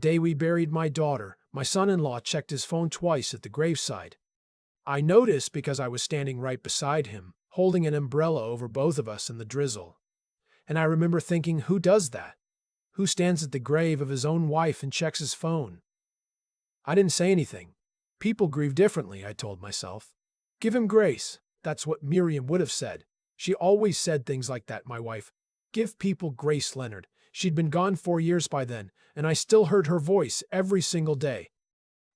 The day we buried my daughter, my son-in-law checked his phone twice at the graveside. I noticed because I was standing right beside him, holding an umbrella over both of us in the drizzle. And I remember thinking, who does that? Who stands at the grave of his own wife and checks his phone? I didn't say anything. People grieve differently, I told myself. Give him grace. That's what Miriam would have said. She always said things like that, my wife. Give people grace, Leonard. She'd been gone 4 years by then, and I still heard her voice every single day.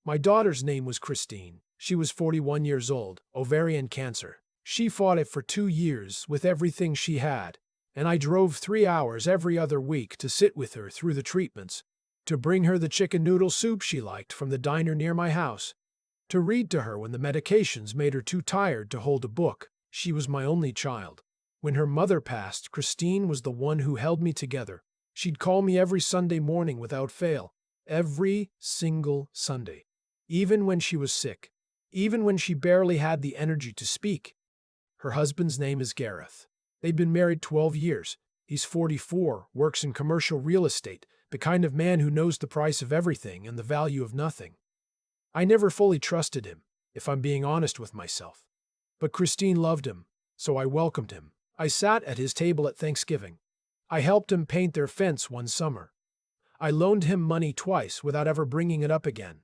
My daughter's name was Christine. She was 41 years old, ovarian cancer. She fought it for 2 years with everything she had, and I drove 3 hours every other week to sit with her through the treatments, to bring her the chicken noodle soup she liked from the diner near my house, to read to her when the medications made her too tired to hold a book. She was my only child. When her mother passed, Christine was the one who held me together. She'd call me every Sunday morning without fail. Every single Sunday. Even when she was sick. Even when she barely had the energy to speak. Her husband's name is Gareth. They've been married 12 years. He's 44, works in commercial real estate, the kind of man who knows the price of everything and the value of nothing. I never fully trusted him, if I'm being honest with myself. But Christine loved him, so I welcomed him. I sat at his table at Thanksgiving. I helped him paint their fence one summer. I loaned him money twice without ever bringing it up again.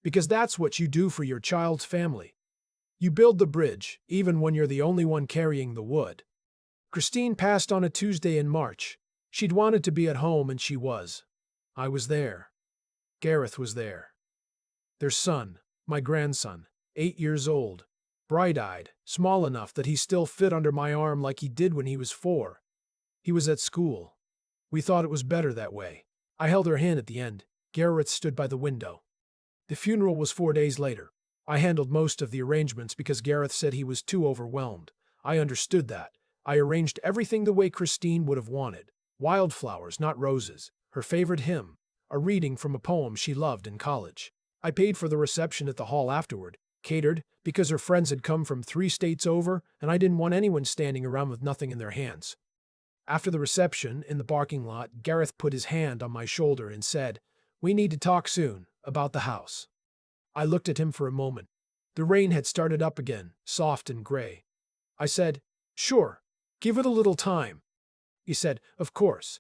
Because that's what you do for your child's family. You build the bridge, even when you're the only one carrying the wood. Christine passed on a Tuesday in March. She'd wanted to be at home, and she was. I was there. Gareth was there. Their son, my grandson, 8 years old, bright-eyed, small enough that he still fit under my arm like he did when he was 4. He was at school. We thought it was better that way. I held her hand at the end. Gareth stood by the window. The funeral was 4 days later. I handled most of the arrangements because Gareth said he was too overwhelmed. I understood that. I arranged everything the way Christine would have wanted. Wildflowers, not roses. Her favorite hymn. A reading from a poem she loved in college. I paid for the reception at the hall afterward. Catered, because her friends had come from 3 states over, and I didn't want anyone standing around with nothing in their hands. After the reception, in the parking lot, Gareth put his hand on my shoulder and said, "We need to talk soon, about the house." I looked at him for a moment. The rain had started up again, soft and gray. I said, "Sure, give it a little time." He said, of course.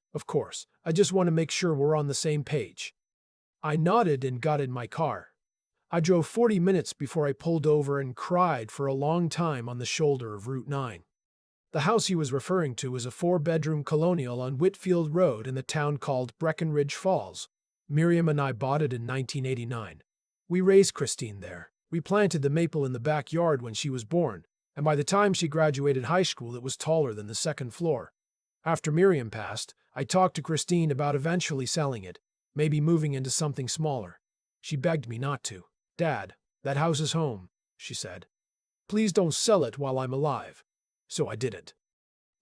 I just want to make sure we're on the same page." I nodded and got in my car. I drove 40 minutes before I pulled over and cried for a long time on the shoulder of Route 9. The house he was referring to was a 4-bedroom colonial on Whitfield Road in the town called Breckenridge Falls. Miriam and I bought it in 1989. We raised Christine there. We planted the maple in the backyard when she was born, and by the time she graduated high school it was taller than the 2nd floor. After Miriam passed, I talked to Christine about eventually selling it, maybe moving into something smaller. She begged me not to. "Dad, that house is home," she said. "Please don't sell it while I'm alive." So I didn't.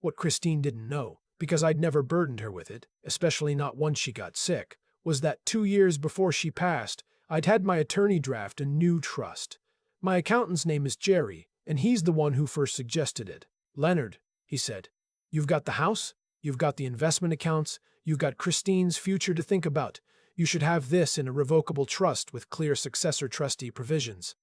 What Christine didn't know, because I'd never burdened her with it, especially not once she got sick, was that 2 years before she passed, I'd had my attorney draft a new trust. My accountant's name is Jerry, and he's the one who first suggested it. "Leonard," he said, "you've got the house, you've got the investment accounts, you've got Christine's future to think about. You should have this in a revocable trust with clear successor trustee provisions."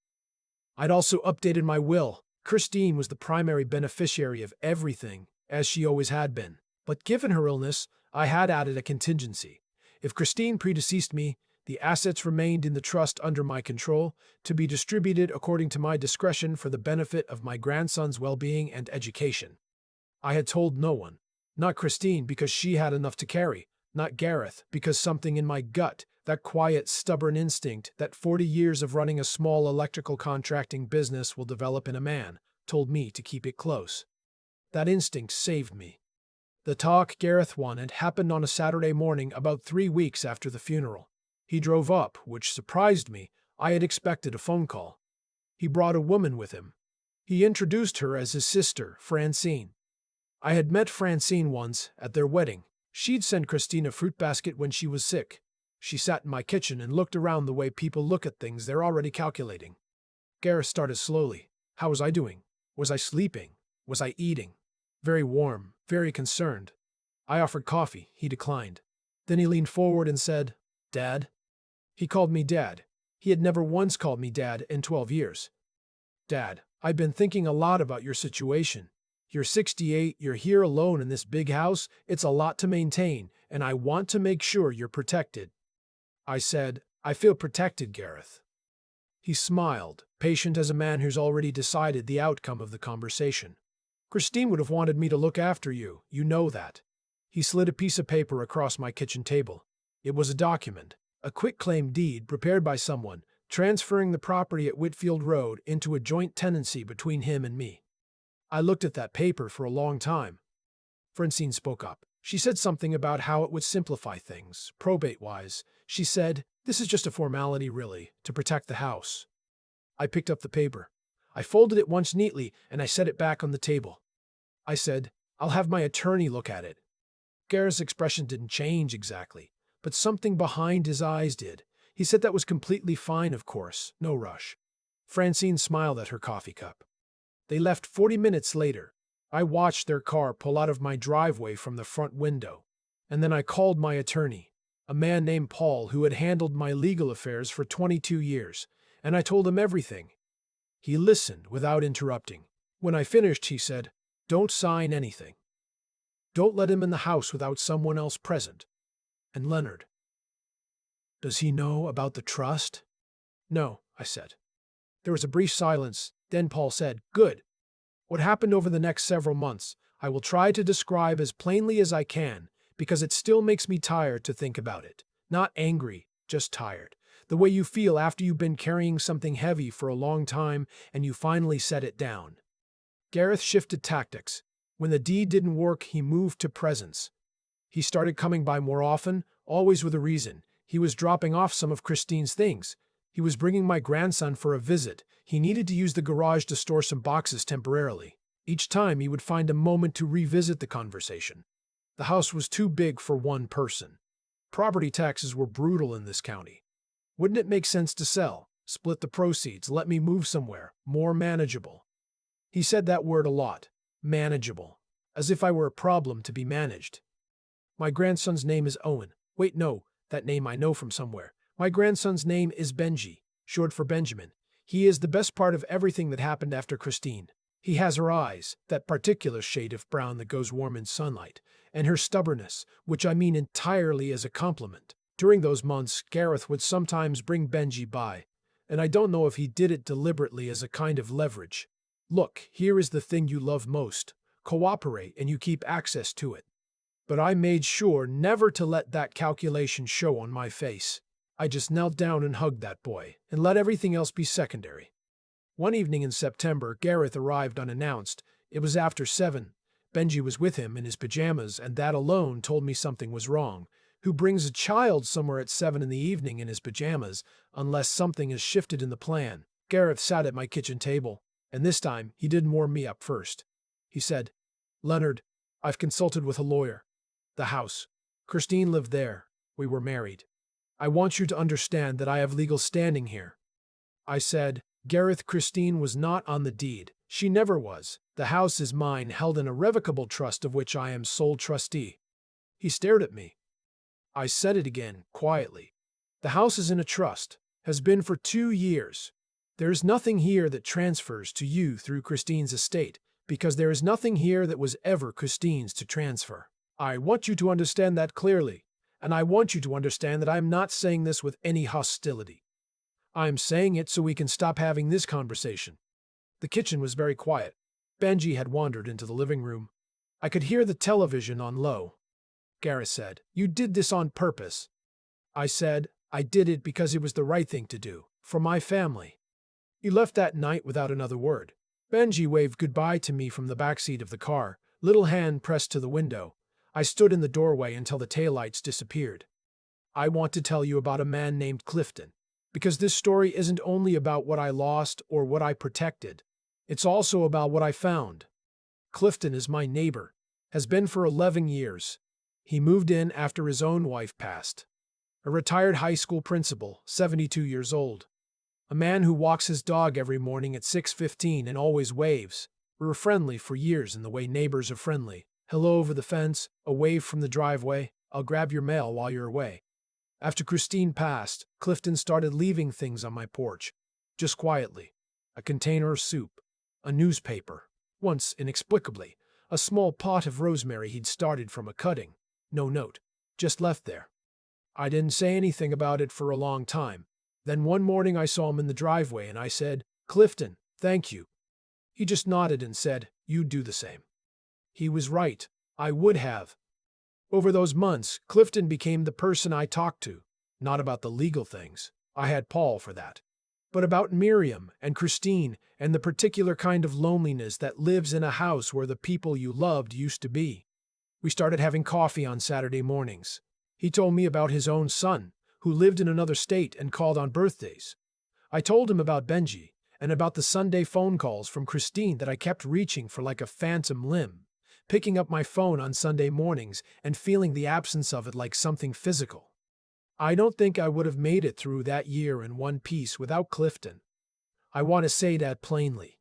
I'd also updated my will. Christine was the primary beneficiary of everything, as she always had been. But given her illness, I had added a contingency. If Christine predeceased me, the assets remained in the trust under my control, to be distributed according to my discretion for the benefit of my grandson's well-being and education. I had told no one. Not Christine, because she had enough to carry. Not Gareth, because something in my gut, that quiet, stubborn instinct that 40 years of running a small electrical contracting business will develop in a man, told me to keep it close. That instinct saved me. The talk Gareth wanted happened on a Saturday morning about 3 weeks after the funeral. He drove up, which surprised me. I had expected a phone call. He brought a woman with him. He introduced her as his sister, Francine. I had met Francine once, at their wedding. She'd sent Christine a fruit basket when she was sick. She sat in my kitchen and looked around the way people look at things they're already calculating. Gareth started slowly. How was I doing? Was I sleeping? Was I eating? Very warm, very concerned. I offered coffee. He declined. Then he leaned forward and said, "Dad, He called me Dad. He had never once called me Dad in 12 years. Dad, I've been thinking a lot about your situation. You're 68, you're here alone in this big house, it's a lot to maintain, and I want to make sure you're protected. I said, I feel protected, Gareth. He smiled, patient as a man who's already decided the outcome of the conversation. Christine would have wanted me to look after you, you know that. He slid a piece of paper across my kitchen table. It was a document, a quitclaim deed prepared by someone, transferring the property at Whitfield Road into a joint tenancy between him and me. I looked at that paper for a long time. Francine spoke up. She said something about how it would simplify things, probate-wise. She said, this is just a formality, really, to protect the house. I picked up the paper. I folded it once neatly, and I set it back on the table. I said, I'll have my attorney look at it. Gareth's expression didn't change exactly, but something behind his eyes did. He said that was completely fine, of course, no rush. Francine smiled at her coffee cup. They left 40 minutes later. I watched their car pull out of my driveway from the front window, and then I called my attorney, a man named Paul who had handled my legal affairs for 22 years, and I told him everything. He listened without interrupting. When I finished, he said, don't sign anything. Don't let him in the house without someone else present. And Leonard. Does he know about the trust? No, I said. There was a brief silence, then Paul said, good. What happened over the next several months, I will try to describe as plainly as I can, because it still makes me tired to think about it. Not angry, just tired. The way you feel after you've been carrying something heavy for a long time and you finally set it down. Gareth shifted tactics. When the deed didn't work, he moved to presence. He started coming by more often, always with a reason. He was dropping off some of Christine's things. He was bringing my grandson for a visit. He needed to use the garage to store some boxes temporarily. Each time he would find a moment to revisit the conversation. The house was too big for one person. Property taxes were brutal in this county. Wouldn't it make sense to sell, split the proceeds, let me move somewhere, more manageable? He said that word a lot, manageable, as if I were a problem to be managed. My grandson's name is Owen. Wait, no, that name I know from somewhere. My grandson's name is Benji, short for Benjamin. He is the best part of everything that happened after Christine. He has her eyes, that particular shade of brown that goes warm in sunlight, and her stubbornness, which I mean entirely as a compliment. During those months, Gareth would sometimes bring Benji by, and I don't know if he did it deliberately as a kind of leverage. Look, here is the thing you love most. Cooperate and you keep access to it. But I made sure never to let that calculation show on my face. I just knelt down and hugged that boy, and let everything else be secondary. One evening in September, Gareth arrived unannounced. It was after 7. Benji was with him in his pajamas, and that alone told me something was wrong. Who brings a child somewhere at 7 in the evening in his pajamas, unless something has shifted in the plan? Gareth sat at my kitchen table, and this time he didn't warm me up first. He said, Leonard, I've consulted with a lawyer. The house. Christine lived there. We were married. I want you to understand that I have legal standing here. I said, Gareth, Christine was not on the deed. She never was. The house is mine, held in a revocable trust of which I am sole trustee. He stared at me. I said it again, quietly. The house is in a trust, has been for 2 years. There is nothing here that transfers to you through Christine's estate, because there is nothing here that was ever Christine's to transfer. I want you to understand that clearly, and I want you to understand that I am not saying this with any hostility. I am saying it so we can stop having this conversation. The kitchen was very quiet. Benji had wandered into the living room. I could hear the television on low. Gareth said, You did this on purpose. I said, I did it because it was the right thing to do, for my family. He left that night without another word. Benji waved goodbye to me from the backseat of the car, little hand pressed to the window. I stood in the doorway until the taillights disappeared. I want to tell you about a man named Clifton, because this story isn't only about what I lost or what I protected. It's also about what I found. Clifton is my neighbor, has been for 11 years. He moved in after his own wife passed. A retired high school principal, 72 years old. A man who walks his dog every morning at 6:15 and always waves. We were friendly for years in the way neighbors are friendly. Hello over the fence, a wave from the driveway, I'll grab your mail while you're away. After Christine passed, Clifton started leaving things on my porch, just quietly. A container of soup, a newspaper, once, inexplicably, a small pot of rosemary he'd started from a cutting. No note, just left there. I didn't say anything about it for a long time. Then one morning I saw him in the driveway and I said, "Clifton, thank you." He just nodded and said, "You'd do the same." He was right. I would have. Over those months, Clifton became the person I talked to, not about the legal things. I had Paul for that. But about Miriam and Christine and the particular kind of loneliness that lives in a house where the people you loved used to be. We started having coffee on Saturday mornings. He told me about his own son, who lived in another state and called on birthdays. I told him about Benji and about the Sunday phone calls from Christine that I kept reaching for like a phantom limb, picking up my phone on Sunday mornings and feeling the absence of it like something physical. I don't think I would have made it through that year in one piece without Clifton. I want to say that plainly.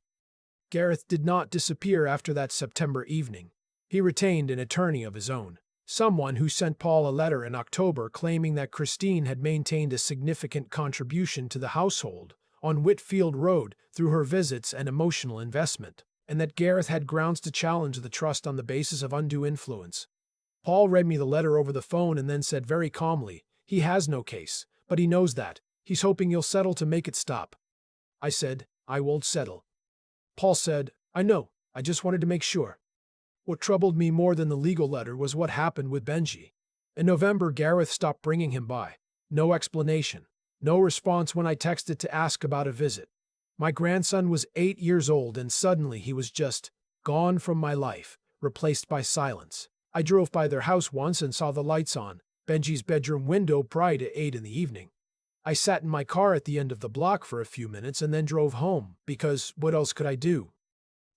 Gareth did not disappear after that September evening. He retained an attorney of his own, someone who sent Paul a letter in October claiming that Christine had maintained a significant contribution to the household on Whitfield Road through her visits and emotional investment, and that Gareth had grounds to challenge the trust on the basis of undue influence. Paul read me the letter over the phone and then said very calmly, "He has no case, but he knows that. He's hoping you'll settle to make it stop." I said, "I won't settle." Paul said, "I know, I just wanted to make sure." What troubled me more than the legal letter was what happened with Benji. In November, Gareth stopped bringing him by. No explanation. No response when I texted to ask about a visit. My grandson was 8 years old and suddenly he was just gone from my life, replaced by silence. I drove by their house once and saw the lights on, Benji's bedroom window bright at 8 in the evening. I sat in my car at the end of the block for a few minutes and then drove home, because what else could I do?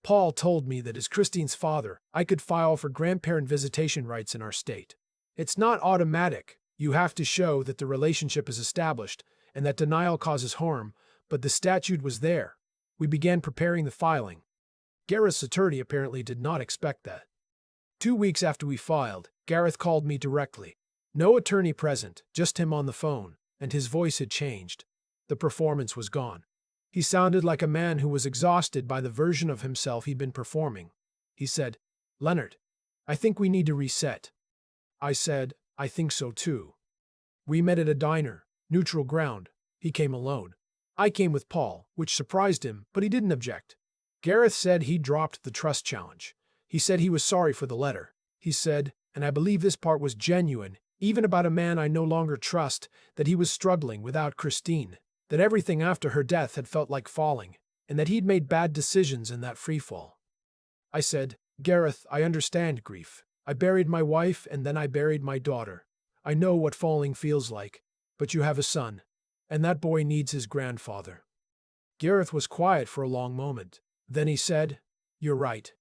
Paul told me that as Christine's father, I could file for grandparent visitation rights in our state. It's not automatic. You have to show that the relationship is established and that denial causes harm, but the statute was there. We began preparing the filing. Gareth's attorney apparently did not expect that. 2 weeks after we filed, Gareth called me directly. No attorney present, just him on the phone, and his voice had changed. The performance was gone. He sounded like a man who was exhausted by the version of himself he'd been performing. He said, "Leonard, I think we need to reset." I said, "I think so too." We met at a diner, neutral ground. He came alone. I came with Paul, which surprised him, but he didn't object. Gareth said he dropped the trust challenge. He said he was sorry for the letter. He said, and I believe this part was genuine, even about a man I no longer trust, that he was struggling without Christine, that everything after her death had felt like falling, and that he'd made bad decisions in that freefall. I said, "Gareth, I understand grief. I buried my wife and then I buried my daughter. I know what falling feels like, but you have a son, and that boy needs his grandfather." Gareth was quiet for a long moment. Then he said, "You're right.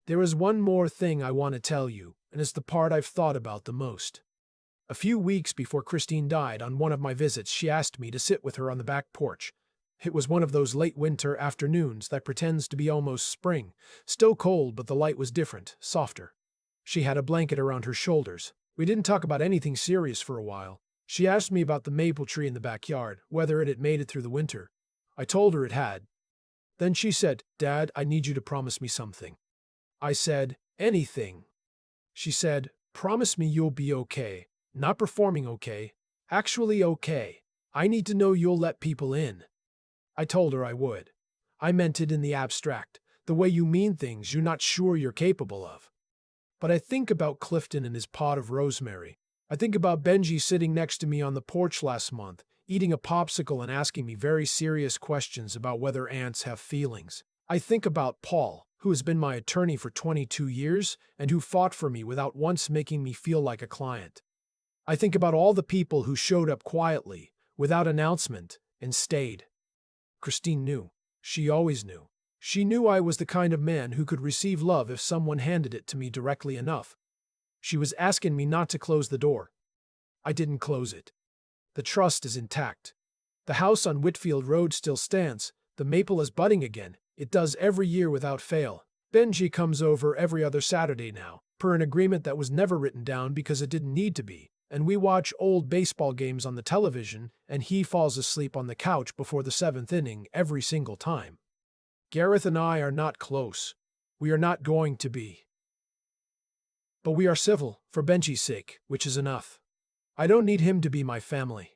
There is one more thing I want to tell you, and it's the part I've thought about the most." A few weeks before Christine died, on one of my visits, she asked me to sit with her on the back porch. It was one of those late winter afternoons that pretends to be almost spring, still cold, but the light was different, softer. She had a blanket around her shoulders. We didn't talk about anything serious for a while. She asked me about the maple tree in the backyard, whether it had made it through the winter. I told her it had. Then she said, "Dad, I need you to promise me something." I said, "Anything." She said, "Promise me you'll be okay. Not performing okay. Actually okay. I need to know you'll let people in." I told her I would. I meant it in the abstract, the way you mean things you're not sure you're capable of. But I think about Clifton and his pot of rosemary. I think about Benji sitting next to me on the porch last month, eating a popsicle and asking me very serious questions about whether ants have feelings. I think about Paul, who has been my attorney for 22 years and who fought for me without once making me feel like a client. I think about all the people who showed up quietly, without announcement, and stayed. Christine knew. She always knew. She knew I was the kind of man who could receive love if someone handed it to me directly enough. She was asking me not to close the door. I didn't close it. The trust is intact. The house on Whitfield Road still stands. The maple is budding again. It does every year without fail. Benji comes over every other Saturday now, per an agreement that was never written down because it didn't need to be. and we watch old baseball games on the television, and he falls asleep on the couch before the seventh inning every single time. Gareth and I are not close. We are not going to be. But we are civil, for Benji's sake, which is enough. I don't need him to be my family.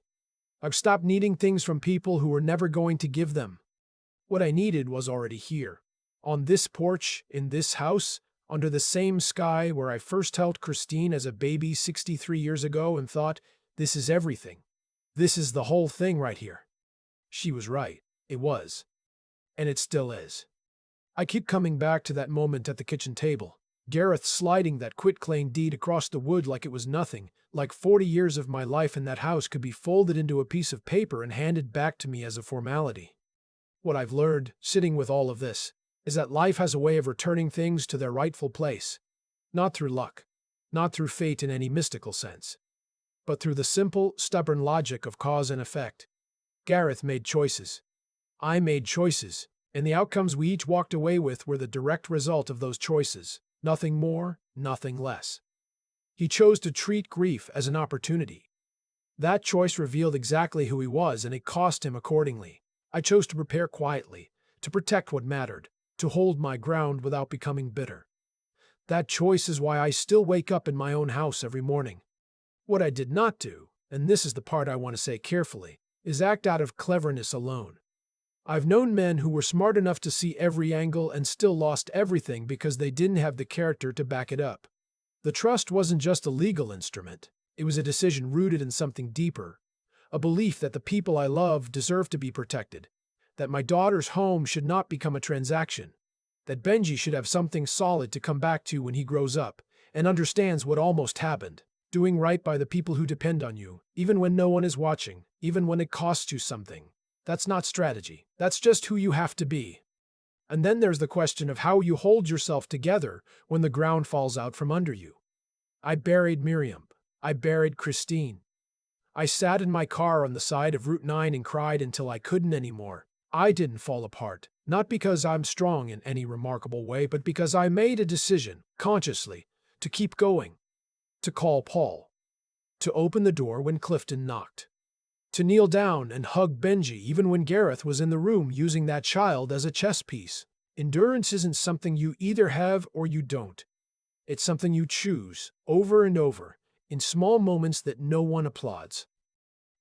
I've stopped needing things from people who were never going to give them. What I needed was already here. On this porch, in this house, under the same sky where I first held Christine as a baby 63 years ago and thought, this is everything. This is the whole thing right here. She was right. It was. And it still is. I keep coming back to that moment at the kitchen table. Gareth sliding that quitclaim deed across the wood like it was nothing, like 40 years of my life in that house could be folded into a piece of paper and handed back to me as a formality. What I've learned, sitting with all of this, is that life has a way of returning things to their rightful place. Not through luck, not through fate in any mystical sense, but through the simple, stubborn logic of cause and effect. Gareth made choices. I made choices, and the outcomes we each walked away with were the direct result of those choices. Nothing more, nothing less. He chose to treat grief as an opportunity. That choice revealed exactly who he was, and it cost him accordingly. I chose to prepare quietly, to protect what mattered, to hold my ground without becoming bitter. That choice is why I still wake up in my own house every morning. What I did not do, and this is the part I want to say carefully, is act out of cleverness alone. I've known men who were smart enough to see every angle and still lost everything because they didn't have the character to back it up. The trust wasn't just a legal instrument. It was a decision rooted in something deeper, a belief that the people I love deserve to be protected, that my daughter's home should not become a transaction, that Benji should have something solid to come back to when he grows up and understands what almost happened, doing right by the people who depend on you, even when no one is watching, even when it costs you something. That's not strategy. That's just who you have to be. And then there's the question of how you hold yourself together when the ground falls out from under you. I buried Miriam. I buried Christine. I sat in my car on the side of Route 9 and cried until I couldn't anymore. I didn't fall apart, not because I'm strong in any remarkable way, but because I made a decision, consciously, to keep going, to call Paul, to open the door when Clifton knocked, to kneel down and hug Benji even when Gareth was in the room using that child as a chess piece. Endurance isn't something you either have or you don't. It's something you choose, over and over, in small moments that no one applauds.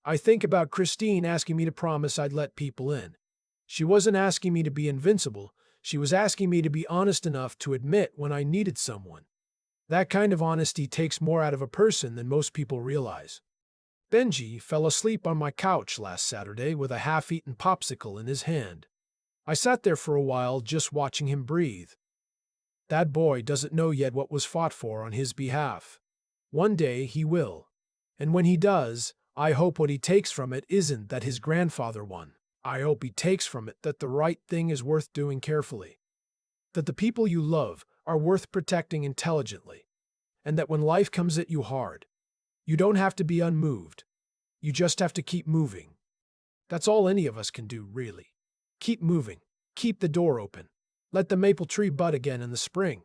I think about Christine asking me to promise I'd let people in. She wasn't asking me to be invincible, she was asking me to be honest enough to admit when I needed someone. That kind of honesty takes more out of a person than most people realize. Benji fell asleep on my couch last Saturday with a half-eaten popsicle in his hand. I sat there for a while just watching him breathe. That boy doesn't know yet what was fought for on his behalf. One day he will. And when he does, I hope what he takes from it isn't that his grandfather won. I hope he takes from it that the right thing is worth doing carefully. That the people you love are worth protecting intelligently. And that when life comes at you hard, you don't have to be unmoved. You just have to keep moving. That's all any of us can do, really. Keep moving. Keep the door open. Let the maple tree bud again in the spring.